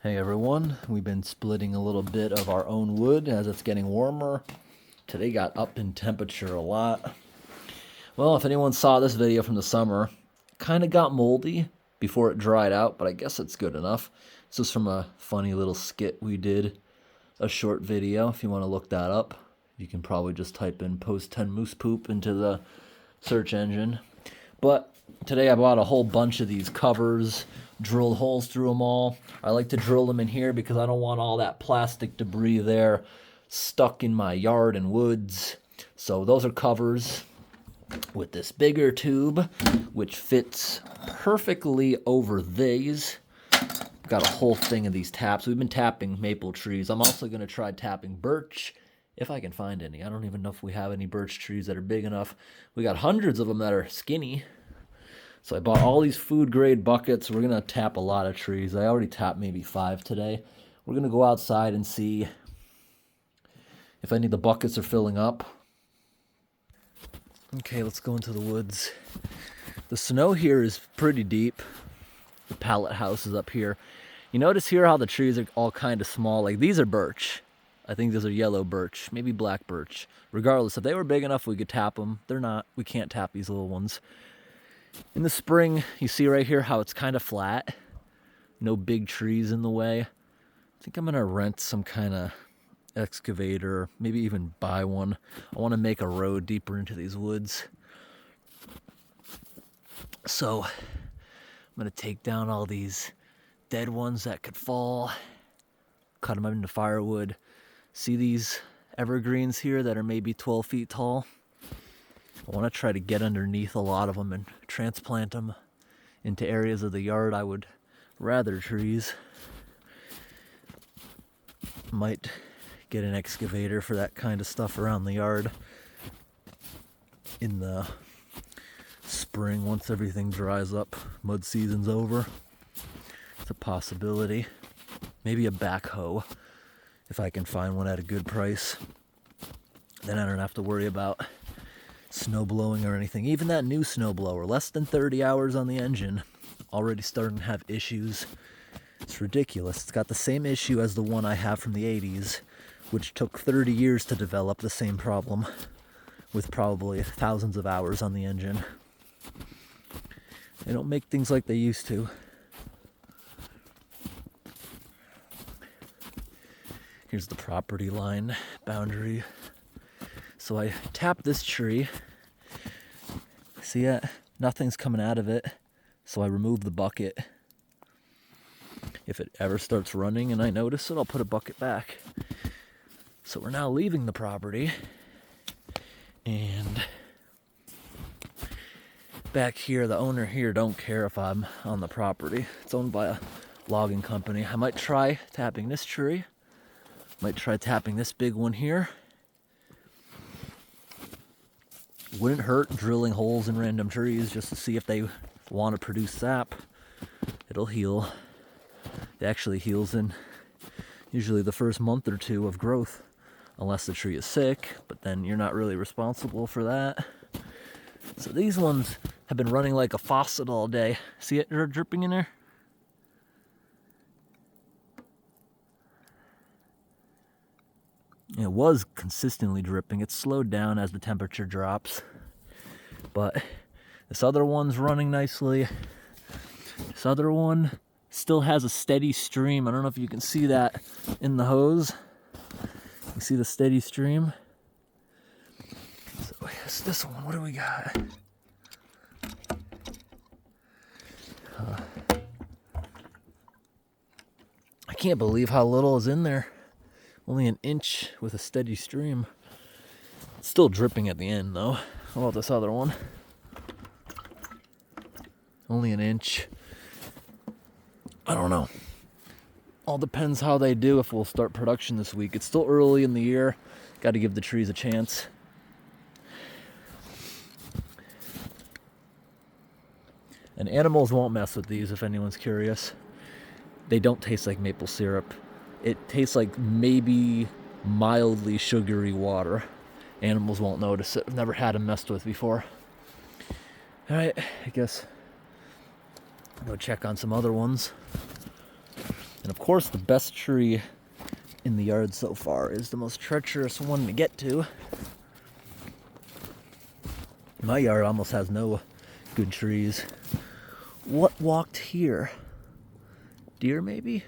Hey everyone, we've been splitting a little bit of our own wood as it's getting warmer. Today got up in temperature a lot. Well, if anyone saw this video from the summer, it kind of got moldy before it dried out, but I guess it's good enough. This is from a funny little skit we did, a short video. If you want to look that up, you can probably just type in post 10 moose poop into the search engine. But today I bought a whole bunch of these covers, drilled holes through them all. I like to drill them in here because I don't want all that plastic debris there stuck in my yard and woods. So those are covers with this bigger tube, which fits perfectly over these. Got a whole thing of these taps. We've been tapping maple trees. I'm also going to try tapping birch if I can find any. I don't even know if we have any birch trees that are big enough. We got hundreds of them that are skinny. So I bought all these food grade buckets. We're going to tap a lot of trees. I already tapped maybe 5 today. We're going to go outside and see if any of the buckets are filling up. Okay, let's go into the woods. The snow here is pretty deep. The pallet house is up here. You notice here how the trees are all kind of small. Like these are birch. I think those are yellow birch, maybe black birch. Regardless, if they were big enough, we could tap them. They're not. We can't tap these little ones. In the spring, you see right here how it's kind of flat. No big trees in the way. I think I'm going to rent some kind of excavator, maybe even buy one. I want to make a road deeper into these woods. So I'm going to take down all these dead ones that could fall, cut them into firewood. See these evergreens here that are maybe 12 feet tall? I want to try to get underneath a lot of them and transplant them into areas of the yard I would rather trees. Might get an excavator for that kind of stuff around the yard in the spring once everything dries up, mud season's over. It's a possibility. Maybe a backhoe if I can find one at a good price. Then I don't have to worry about snow blowing or anything. Even that new snow blower, less than 30 hours on the engine, already starting to have issues. It's ridiculous. It's got the same issue as the one I have from the 80s, which took 30 years to develop the same problem, with probably thousands of hours on the engine. They don't make things like they used to. Here's the property line boundary. So I tap this tree. See it? Nothing's coming out of it. So I remove the bucket. If it ever starts running and I notice it, I'll put a bucket back. So we're now leaving the property. And back here, the owner here don't care if I'm on the property. It's owned by a logging company. I might try tapping this tree. Might try tapping this big one here. Wouldn't hurt drilling holes in random trees just to see if they want to produce sap. It'll heal. It actually heals in usually the first month or two of growth, unless the tree is sick, but then you're not really responsible for that. So these ones have been running like a faucet all day. See it dripping in there? It was consistently dripping. It's slowed down as the temperature drops. But this other one's running nicely. This other one still has a steady stream. I don't know if you can see that in the hose. You see the steady stream? So here's this one. What do we got? I can't believe how little is in there. Only an inch with a steady stream. It's still dripping at the end though. How about this other one? Only an inch. I don't know. All depends how they do, if we'll start production this week. It's still early in the year. Got to give the trees a chance. And animals won't mess with these if anyone's curious. They don't taste like maple syrup. It tastes like maybe mildly sugary water. Animals won't notice it. I've never had them messed with before. Alright, I guess I'll go check on some other ones. And of course, the best tree in the yard so far is the most treacherous one to get to. My yard almost has no good trees. What walked here? Deer, maybe?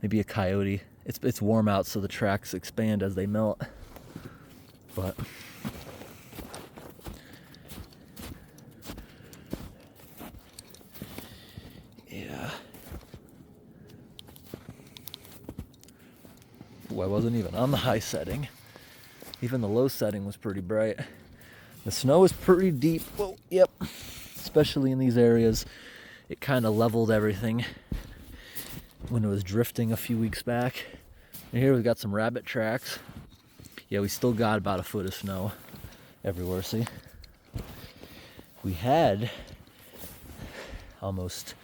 Maybe a coyote. It's warm out, so the tracks expand as they melt. But yeah. Ooh, I wasn't even on the high setting. Even the low setting was pretty bright. The snow is pretty deep. Whoa, yep. Especially in these areas. It kind of leveled everything when it was drifting a few weeks back. And here we've got some rabbit tracks. Yeah, we still got about a foot of snow everywhere, see? We had almost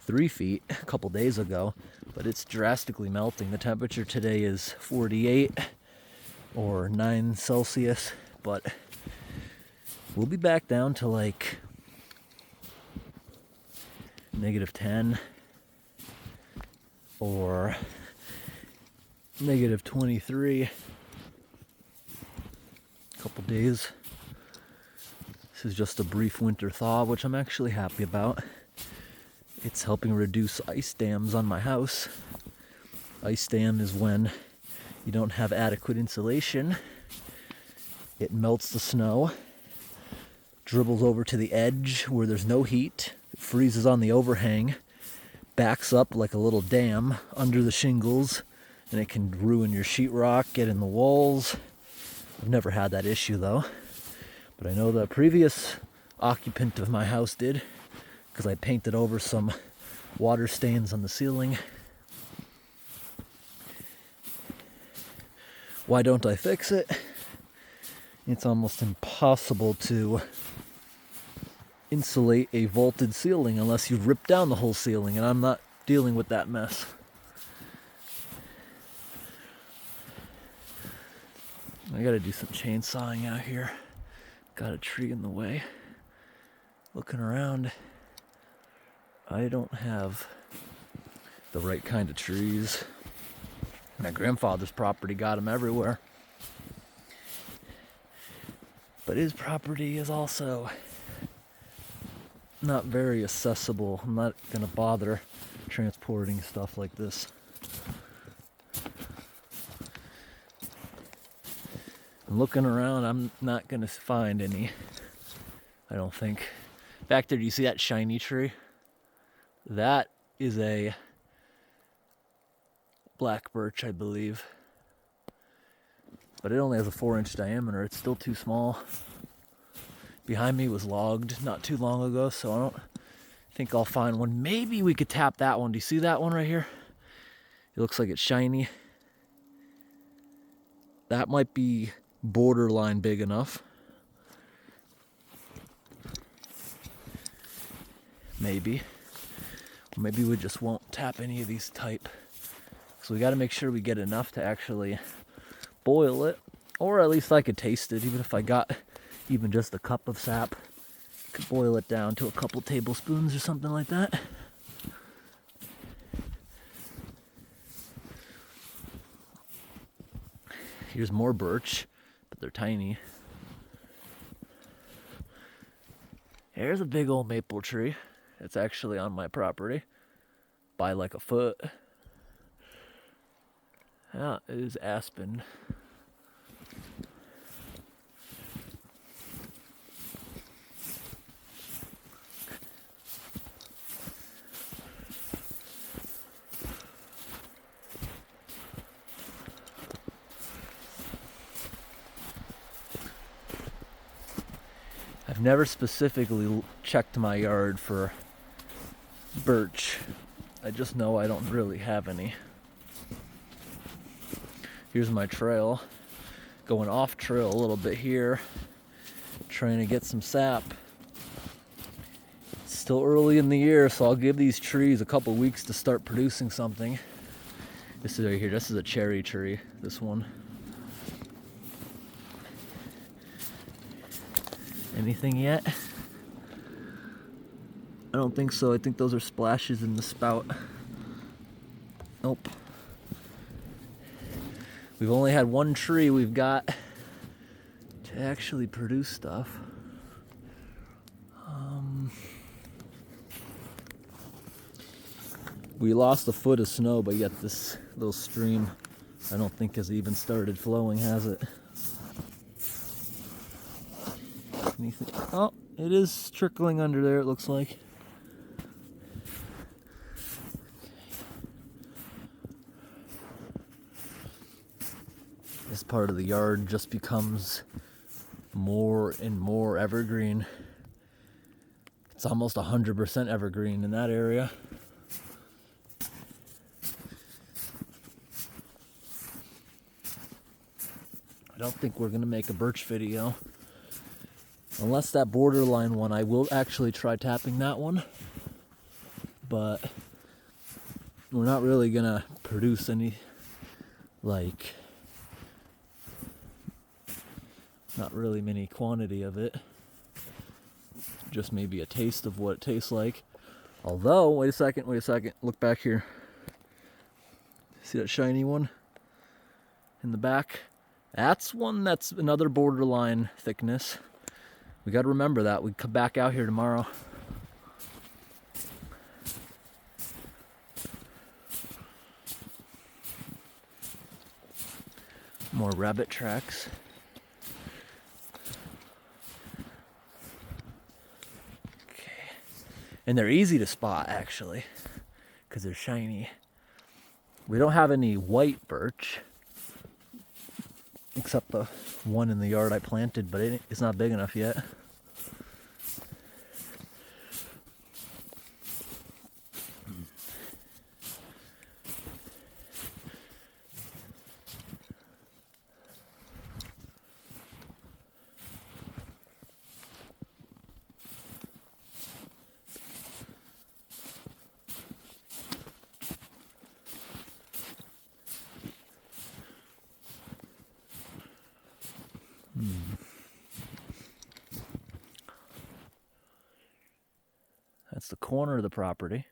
3 feet a couple days ago, but it's drastically melting. The temperature today is 48 or 9 Celsius, but we'll be back down to like -10 or -23. A couple days. This is just a brief winter thaw, which I'm actually happy about. It's helping reduce ice dams on my house. Ice dam is when you don't have adequate insulation. It melts the snow, dribbles over to the edge where there's no heat, it freezes on the overhang, backs up like a little dam under the shingles, and it can ruin your sheetrock, get in the walls. I've never had that issue though, but I know the previous occupant of my house did, because I painted over some water stains on the ceiling. Why don't I fix it? It's almost impossible to insulate a vaulted ceiling unless you rip down the whole ceiling, and I'm not dealing with that mess. I gotta do some chainsawing out here. Got a tree in the way. Looking around, I don't have the right kind of trees. My grandfather's property got them everywhere. But his property is also not very accessible. I'm not gonna bother transporting stuff like this. I'm looking around, I'm not gonna find any, I don't think. Back there, do you see that shiny tree? That is a black birch, I believe. But it only has a 4-inch diameter. It's still too small. Behind me was logged not too long ago, so I don't think I'll find one. Maybe we could tap that one. Do you see that one right here? It looks like it's shiny. That might be borderline big enough. Maybe. Or maybe we just won't tap any of these type. So we got to make sure we get enough to actually boil it, or at least I could taste it. Even if I got even just a cup of sap, I could boil it down to a couple tablespoons or something like that. Here's more birch, but they're tiny. Here's a big old maple tree. It's actually on my property by like a foot. Yeah, it is aspen. I've never specifically checked my yard for birch. I just know I don't really have any. Here's my trail. Going off trail a little bit here. Trying to get some sap. It's still early in the year, so I'll give these trees a couple weeks to start producing something. This is right here. This is a cherry tree. This one. Anything yet? I don't think so. I think those are splashes in the spout. Nope. We've only had one tree we've got to actually produce stuff. We lost a foot of snow, but yet this little stream I don't think has even started flowing, has it? Anything? Oh, it is trickling under there, it looks like. This part of the yard just becomes more and more evergreen. It's almost 100% evergreen in that area. I don't think we're gonna make a birch video. Unless that borderline one, I will actually try tapping that one. But we're not really gonna produce any, like, not really many quantity of it. Just maybe a taste of what it tastes like. Although, wait a second, look back here. See that shiny one in the back? That's one that's another borderline thickness. We got to remember that. We come back out here tomorrow. More rabbit tracks. Okay. And they're easy to spot, actually, because they're shiny. We don't have any white birch, except the one in the yard I planted, but it's not big enough yet. That's the corner of the property.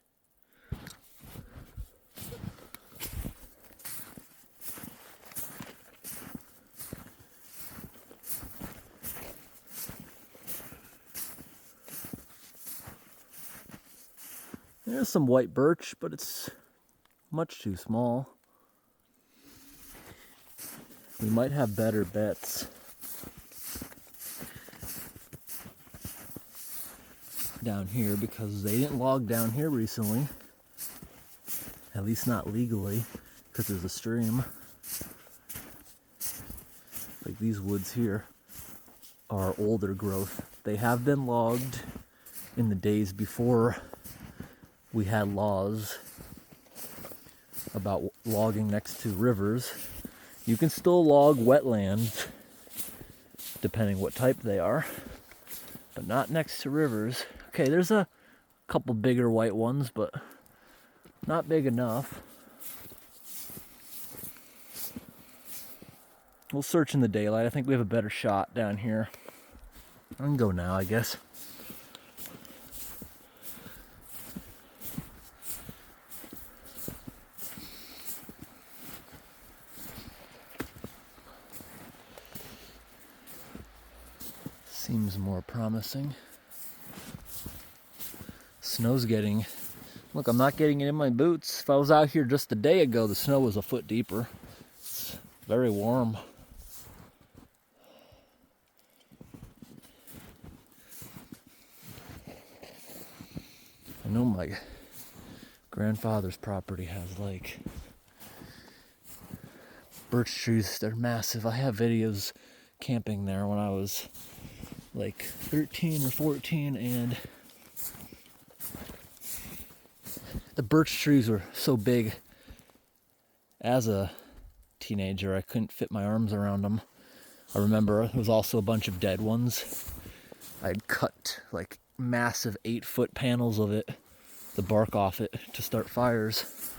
There's some white birch, but it's much too small. We might have better bets down here because they didn't log down here recently. At least not legally, because there's a stream. Like these woods here are older growth. They have been logged in the days before we had laws about logging next to rivers. You can still log wetlands, depending what type they are, but not next to rivers. Okay, there's a couple bigger white ones, but not big enough. We'll search in the daylight. I think we have a better shot down here. I can go now, I guess. Seems more promising. Snow's getting... Look, I'm not getting it in my boots. If I was out here just a day ago, the snow was a foot deeper. It's very warm. I know my grandfather's property has like birch trees. They're massive. I have videos camping there when I was like 13 or 14, and the birch trees were so big. As a teenager, I couldn't fit my arms around them. I remember there was also a bunch of dead ones. I'd cut like massive 8-foot panels of it, the bark off it, to start fires.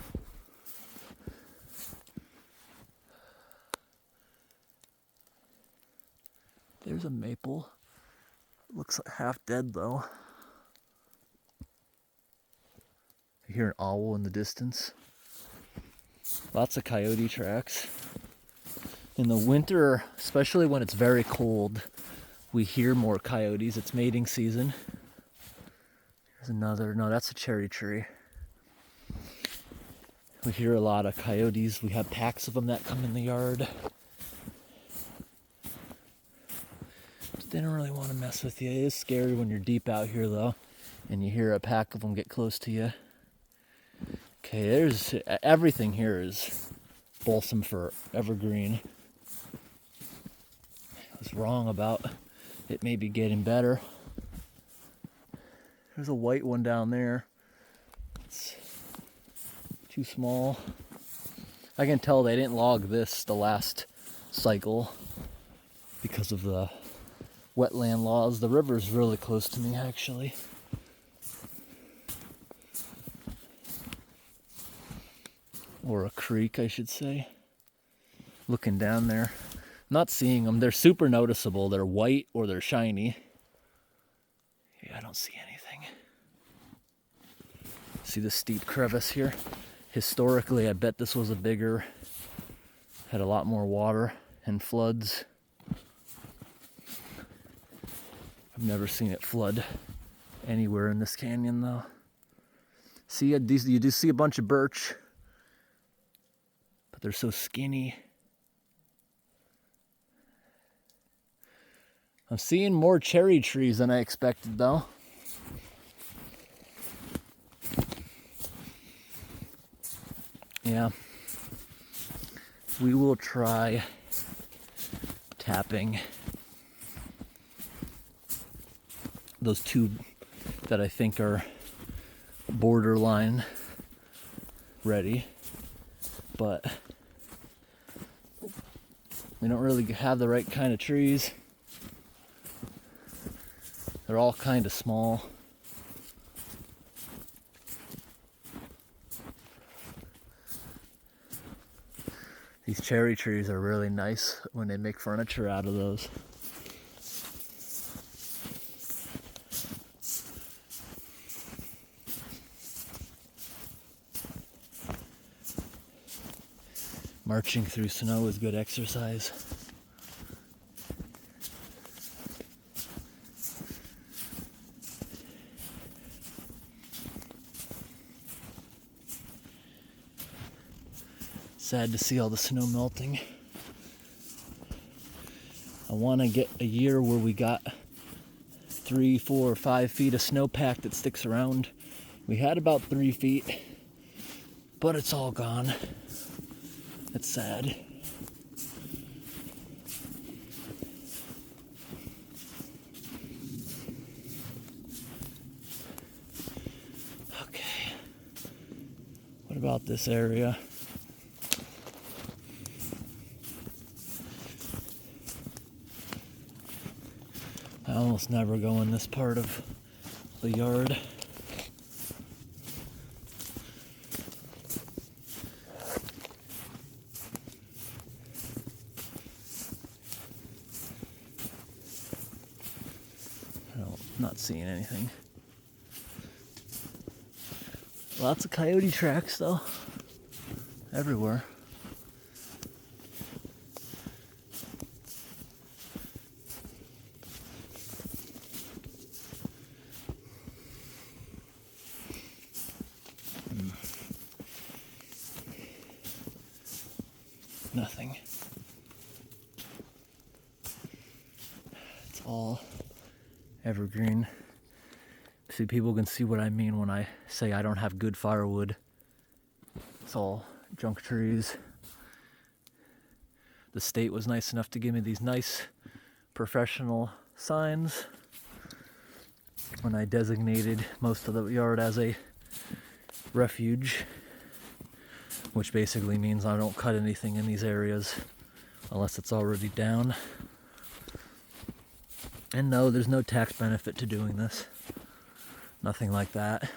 There's a maple. Looks like half dead though. You hear an owl in the distance. Lots of coyote tracks. In the winter, especially when it's very cold, we hear more coyotes. It's mating season. There's another, no, that's a cherry tree. We hear a lot of coyotes. We have packs of them that come in the yard. Just didn't really want to mess with you. It is scary when you're deep out here though, and you hear a pack of them get close to you. Okay, there's, everything here is balsam for evergreen. I was wrong about it maybe getting better. There's a white one down there. It's too small. I can tell they didn't log this the last cycle because of the wetland laws. The river's really close to me actually. Or a creek, I should say. Looking down there, not seeing them. They're super noticeable. They're white or they're shiny. Yeah, I don't see anything. See the steep crevice here? Historically, I bet this was a bigger, had a lot more water and floods. I've never seen it flood anywhere in this canyon though. See, you do see a bunch of birch, but they're so skinny. I'm seeing more cherry trees than I expected though. Yeah, we will try tapping those two that I think are borderline ready, but we don't really have the right kind of trees. They're all kind of small. These cherry trees are really nice when they make furniture out of those. Marching through snow is good exercise. Sad to see all the snow melting. I want to get a year where we got 3, 4, or 5 feet of snowpack that sticks around. We had about 3 feet, but it's all gone. It's sad. Okay. What about this area? I almost never go in this part of the yard. Not seeing anything. Lots of coyote tracks though, everywhere. Nothing. It's all evergreen. See, people can see what I mean when I say I don't have good firewood. It's all junk trees. The state was nice enough to give me these nice professional signs when I designated most of the yard as a refuge, which basically means I don't cut anything in these areas unless it's already down. And no, there's no tax benefit to doing this. Nothing like that.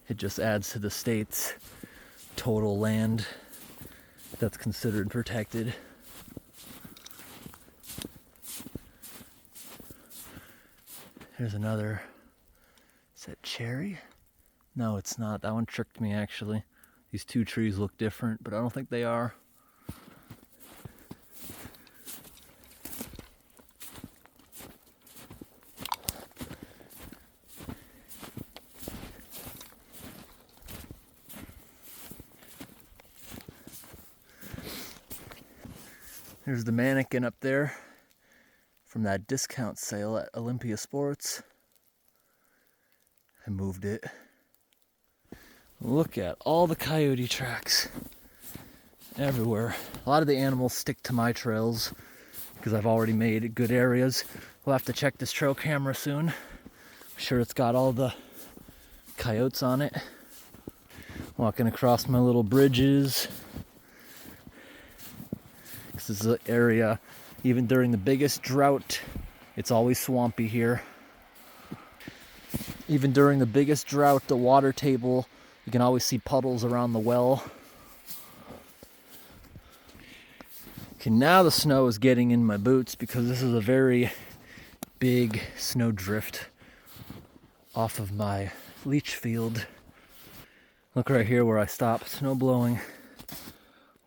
It just adds to the state's total land that's considered protected. Here's another. Is that cherry? No, it's not. That one tricked me, actually. These two trees look different, but I don't think they are. There's the mannequin up there from that discount sale at Olympia Sports. I moved it. Look at all the coyote tracks everywhere. A lot of the animals stick to my trails because I've already made good areas. We'll have to check this trail camera soon. I'm sure it's got all the coyotes on it. Walking across my little bridges. This is an area, even during the biggest drought, it's always swampy here. Even during the biggest drought, the water table, you can always see puddles around the well. Okay, now the snow is getting in my boots because this is a very big snow drift off of my leach field. Look right here where I stopped, snow blowing.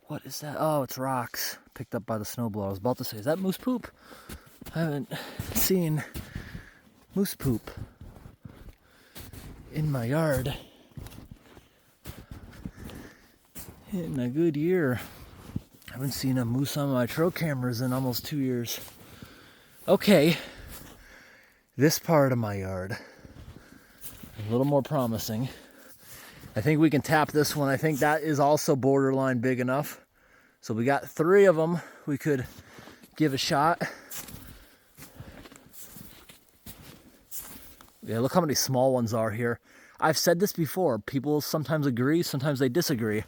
What is that? Oh, it's rocks picked up by the snowblower. I was about to say, is that moose poop? I haven't seen moose poop in my yard in a good year. I haven't seen a moose on my trail cameras in almost 2 years. Okay, this part of my yard, a little more promising. I think we can tap this one. I think that is also borderline big enough. So we got 3 of them we could give a shot. Yeah, look how many small ones are here. I've said this before. People sometimes agree, sometimes they disagree.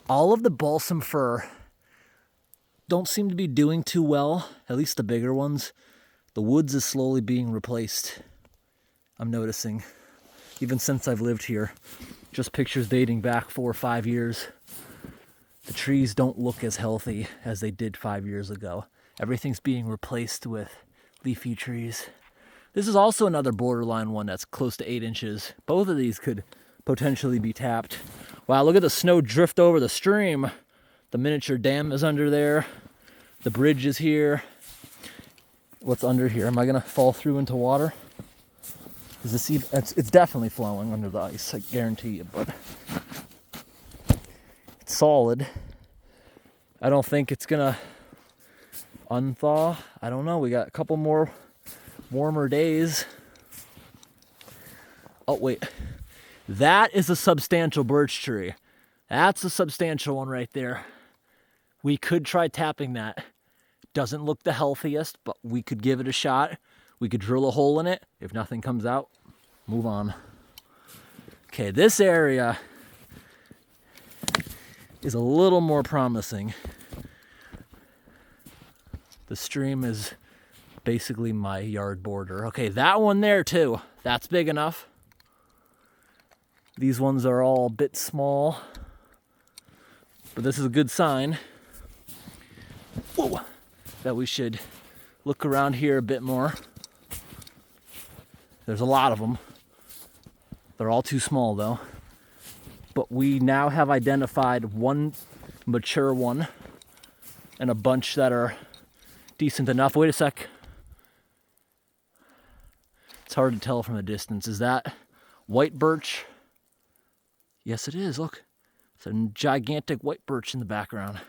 All of the balsam fir don't seem to be doing too well, at least the bigger ones. The woods is slowly being replaced, I'm noticing, even since I've lived here. Just pictures dating back 4 or 5 years. The trees don't look as healthy as they did 5 years ago. Everything's being replaced with leafy trees. This is also another borderline one that's close to 8 inches. Both of these could potentially be tapped. Wow, look at the snow drift over the stream. The miniature dam is under there. The bridge is here. What's under here? Am I gonna fall through into water? Is this even, it's definitely flowing under the ice, I guarantee you, but it's solid. I don't think it's gonna unthaw. I don't know. We got a couple more warmer days. Oh, wait. That is a substantial birch tree. That's a substantial one right there. We could try tapping that. Doesn't look the healthiest, but we could give it a shot. We could drill a hole in it. If nothing comes out, move on. Okay, this area is a little more promising. The stream is basically my yard border. Okay, that one there too. That's big enough. These ones are all a bit small, but this is a good sign. Whoa, that we should look around here a bit more. There's a lot of them. They're all too small though. But we now have identified one mature one and a bunch that are decent enough. Wait a sec. It's hard to tell from a distance. Is that white birch? Yes, it is. Look. It's a gigantic white birch in the background.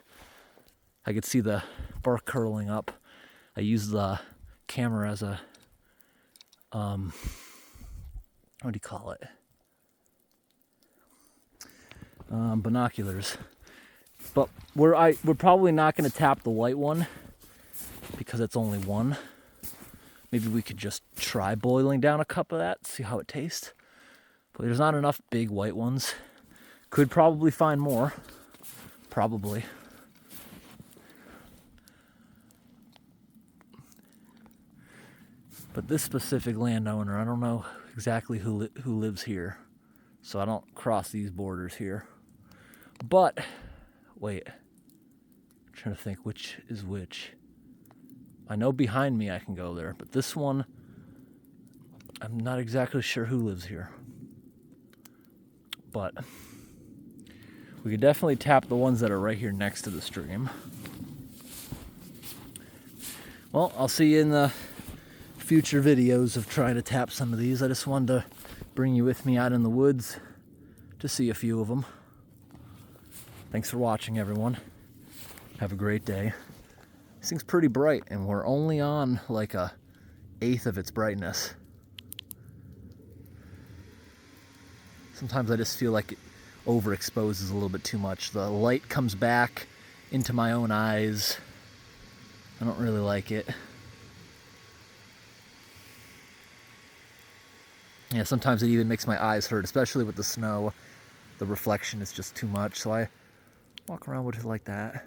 I could see the bark curling up. I use the camera as a, what do you call it? Binoculars. But we're probably not going to tap the white one because it's only one. Maybe we could just try boiling down a cup of that, see how it tastes. But there's not enough big white ones. Could probably find more. Probably. But this specific landowner, I don't know exactly who lives here. So I don't cross these borders here. But, wait. I'm trying to think which is which. I know behind me I can go there, but this one, I'm not exactly sure who lives here, but we could definitely tap the ones that are right here next to the stream. Well, I'll see you in the future videos of trying to tap some of these. I just wanted to bring you with me out in the woods to see a few of them. Thanks for watching, everyone. Have a great day. This thing's pretty bright, and we're only on like a 1/8 of its brightness. Sometimes I just feel like it overexposes a little bit too much. The light comes back into my own eyes. I don't really like it. Yeah, sometimes it even makes my eyes hurt, especially with the snow. The reflection is just too much, so I walk around with it like that.